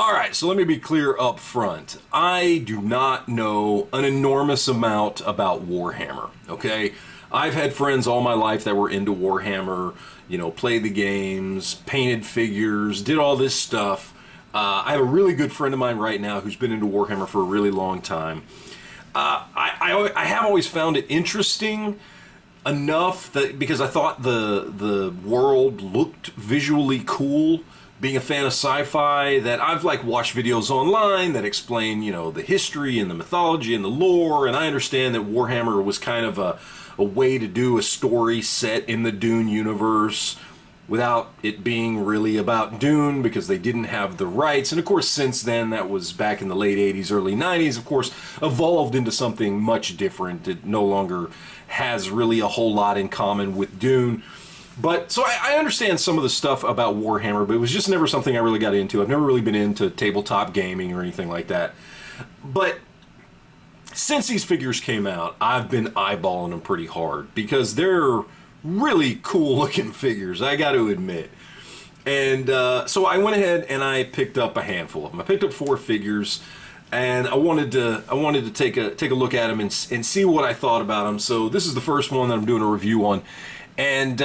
Alright, so let me be clear up front. I do not know an enormous amount about Warhammer, okay? I've had friends all my life that were into Warhammer, you know, played the games, painted figures, did all this stuff. I have a really good friend of mine right now who's been into Warhammer for a really long time. I have always found it interesting enough that because I thought the world looked visually cool. Being a fan of sci-fi, that I've like watched videos online that explain, you know, the history and the mythology and the lore, and I understand that Warhammer was kind of a way to do a story set in the Dune universe without it being really about Dune because they didn't have the rights. And of course, since then, that was back in the late 80s, early 90s, of course, evolved into something much different. It no longer has really a whole lot in common with Dune. But, so I understand some of the stuff about Warhammer, but it was just never something I really got into. I've never really been into tabletop gaming or anything like that. But since these figures came out, I've been eyeballing them pretty hard because they're really cool looking figures, I got to admit. And so I went ahead and I picked up a handful of them. I picked up 4 figures, and I wanted to take a look at them and see what I thought about them. So this is the first one that I'm doing a review on. And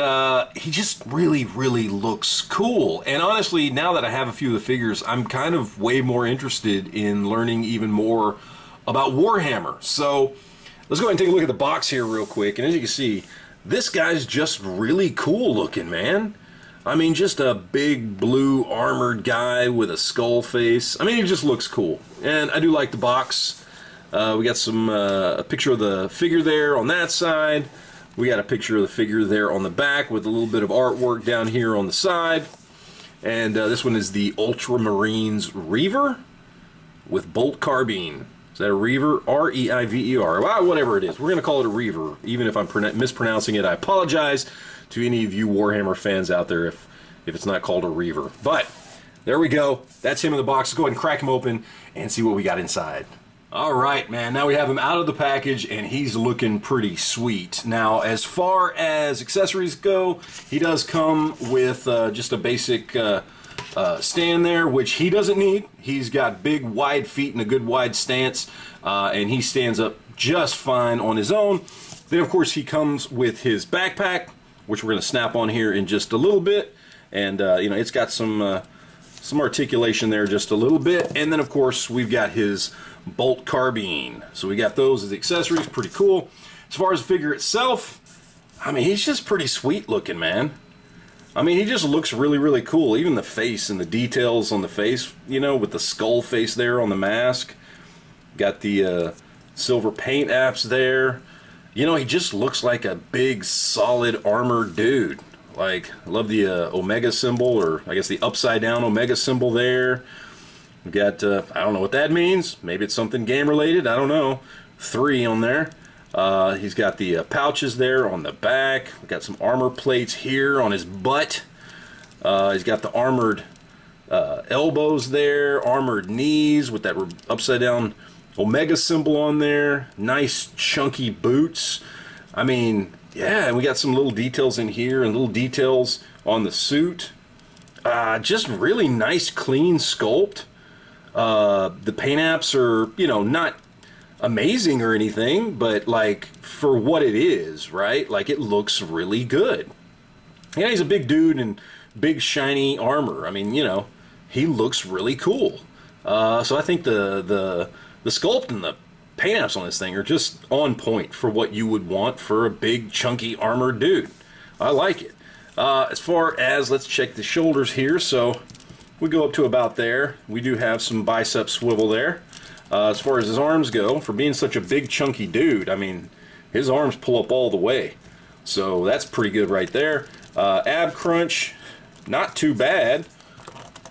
he just really looks cool. And honestly, now that I have a few of the figures, I'm kind of way more interested in learning even more about Warhammer. So let's go ahead and take a look at the box here real quick. And as you can see, this guy's just really cool looking, man. I mean, just a big blue armored guy with a skull face. I mean, he just looks cool. And I do like the box. We got some a picture of the figure there on that side. We got a picture of the figure there on the back with a little bit of artwork down here on the side. And this one is the Ultramarines Reiver with bolt carbine. Is that a Reiver? R-E-I-V-E-R. Well, whatever it is. We're going to call it a Reiver. Even if I'm mispronouncing it, I apologize to any of you Warhammer fans out there if it's not called a Reiver. But there we go. That's him in the box. Let's go ahead and crack him open and see what we got inside. Alright, man, now we have him out of the package and he's looking pretty sweet. Now, as far as accessories go, he does come with just a basic stand there, which he doesn't need. He's got big, wide feet and a good wide stance, and he stands up just fine on his own. Then, of course, he comes with his backpack, which we're going to snap on here in just a little bit. And, you know, it's got some articulation there just a little bit. And then, of course, we've got his bolt carbine. So we got those as accessories, pretty cool. As far as the figure itself, I mean, he's just pretty sweet looking, man. I mean, he just looks really cool. Even the face and the details on the face, you know, with the skull face there on the mask. Got the silver paint apps there. You know, he just looks like a big, solid, armored dude. Like, I love the Omega symbol, or I guess the upside down Omega symbol there. We've got, I don't know what that means. Maybe it's something game related. I don't know. 3 on there. He's got the pouches there on the back. We've got some armor plates here on his butt. He's got the armored elbows there, armored knees with that upside down Omega symbol on there. Nice chunky boots. I mean, yeah, and we got some little details in here and little details on the suit. Just really nice, clean sculpt. The paint apps are, you know, not amazing or anything, but like for what it is, right? Like it looks really good. Yeah, he's a big dude in big shiny armor. I mean, you know, he looks really cool. So I think the sculpt and the paint apps on this thing are just on point for what you would want for a big chunky armored dude. I like it. As far as, let's check the shoulders here. So we go up to about there. We do have some bicep swivel there. As far as his arms go, for being such a big chunky dude, I mean, his arms pull up all the way. So that's pretty good right there. Ab crunch, not too bad.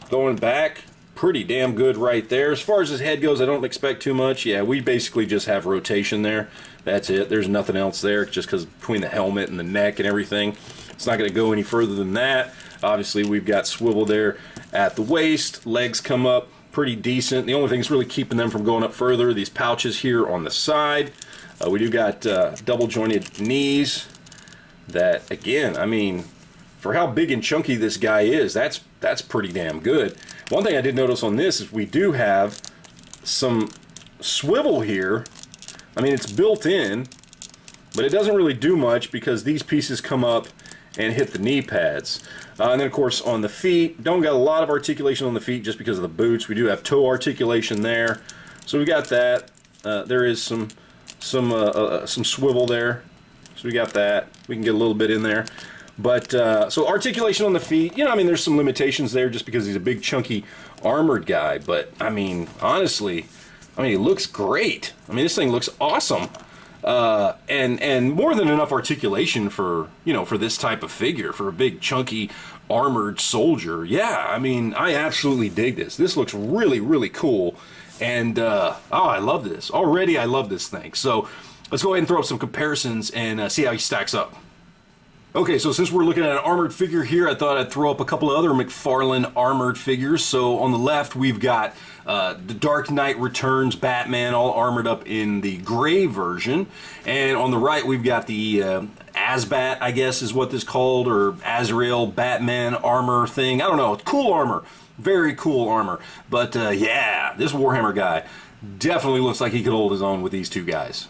Going back, pretty damn good right there. As far as his head goes, I don't expect too much. Yeah, we basically just have rotation there. That's it. There's nothing else there, just because between the helmet and the neck and everything, it's not going to go any further than that. Obviously, we've got swivel there at the waist. Legs come up pretty decent. The only thing that's really keeping them from going up further, these pouches here on the side. We do got double jointed knees that, again, I mean, for how big and chunky this guy is, that's pretty damn good. One thing I did notice on this is we do have some swivel here. I mean, it's built in, but it doesn't really do much because these pieces come up and hit the knee pads. And then, of course, on the feet, don't got a lot of articulation on the feet just because of the boots. We do have toe articulation there, so we got that. There is some swivel there, so we got that. We can get a little bit in there. But, so articulation on the feet, you know, I mean, there's some limitations there just because he's a big, chunky, armored guy. But, I mean, honestly, I mean, he looks great. I mean, this thing looks awesome. And more than enough articulation for, you know, for this type of figure, for a big, chunky, armored soldier. Yeah, I mean, I absolutely dig this. This looks really, really cool. And, oh, I love this. Already, I love this thing. So, let's go ahead and throw up some comparisons and see how he stacks up. Okay, so since we're looking at an armored figure here, I thought I'd throw up a couple of other Mcfarlane armored figures. So on the left, we've got the Dark Knight Returns Batman, all armored up in the gray version. And on the right, we've got the Asbat, I guess is what this is called, or Azrael Batman armor thing. I don't know. It's cool armor. Very cool armor. But yeah, this Warhammer guy definitely looks like he could hold his own with these two guys.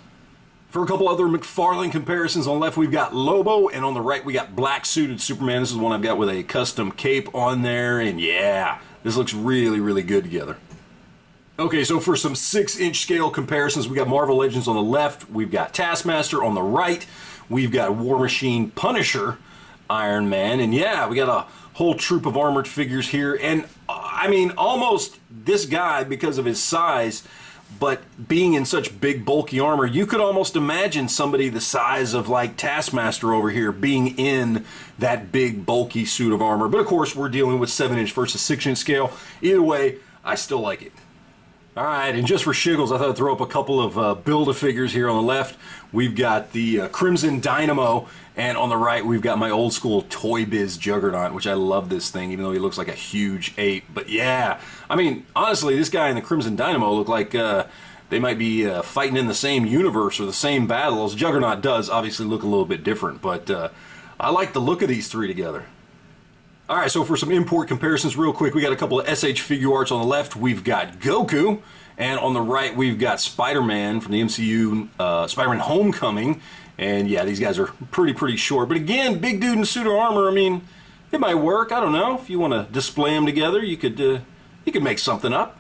For a couple other Mcfarlane comparisons, on the left we've got Lobo, and on the right we got Black Suited Superman. This is one I've got with a custom cape on there, and yeah, this looks really, really good together. Okay, so for some 6-inch scale comparisons, we got Marvel Legends on the left, we've got Taskmaster on the right, we've got War Machine Punisher, Iron Man, and yeah, we got a whole troop of armored figures here, and I mean, almost this guy, because of his size, but being in such big, bulky armor, you could almost imagine somebody the size of, like, Taskmaster over here being in that big, bulky suit of armor. But, of course, we're dealing with 7-inch versus 6-inch scale. Either way, I still like it. Alright, and just for shiggles, I thought I'd throw up a couple of Build-A-Figures here. On the left, we've got the Crimson Dynamo, and on the right, we've got my old-school Toy Biz Juggernaut, which I love this thing, even though he looks like a huge ape. But yeah, I mean, honestly, this guy and the Crimson Dynamo look like they might be fighting in the same universe or the same battles. Juggernaut does obviously look a little bit different, but I like the look of these three together. Alright, so for some import comparisons real quick, we got a couple of SH figure arts. On the left, we've got Goku, and on the right, we've got Spider-Man from the MCU, Spider-Man Homecoming, and yeah, these guys are pretty short. But again, big dude in suit of armor, I mean, it might work, I don't know. If you want to display them together, you could make something up.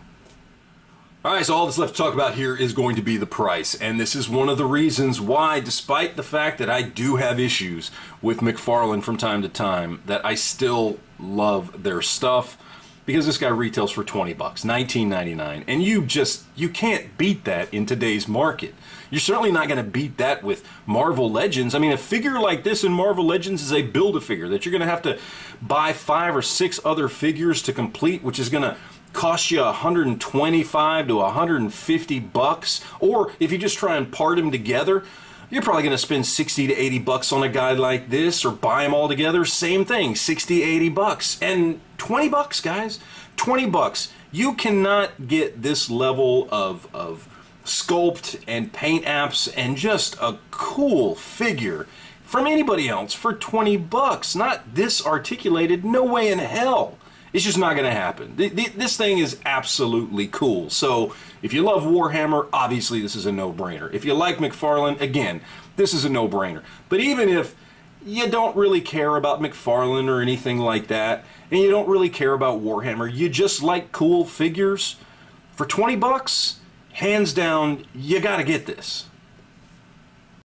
Alright, so all that's left to talk about here is going to be the price, and this is one of the reasons why, despite the fact that I do have issues with Mcfarlane from time to time, that I still love their stuff, because this guy retails for 20 bucks, $19.99, and you can't beat that in today's market. You're certainly not going to beat that with Marvel Legends. I mean, a figure like this in Marvel Legends is a Build-A-Figure that you're going to have to buy 5 or 6 other figures to complete, which is going to cost you 125 to 150 bucks, or if you just try and part them together, you're probably going to spend 60 to 80 bucks on a guy like this, or buy them all together, same thing, 60, 80 bucks, and 20 bucks, guys, 20 bucks. You cannot get this level of sculpt and paint apps and just a cool figure from anybody else for 20 bucks. Not this articulated, no way in hell. It's just not going to happen. This thing is absolutely cool. So if you love Warhammer, obviously this is a no-brainer. If you like Mcfarlane, again, this is a no-brainer. But even if you don't really care about Mcfarlane or anything like that, and you don't really care about Warhammer, you just like cool figures, for 20 bucks, hands down, you got to get this.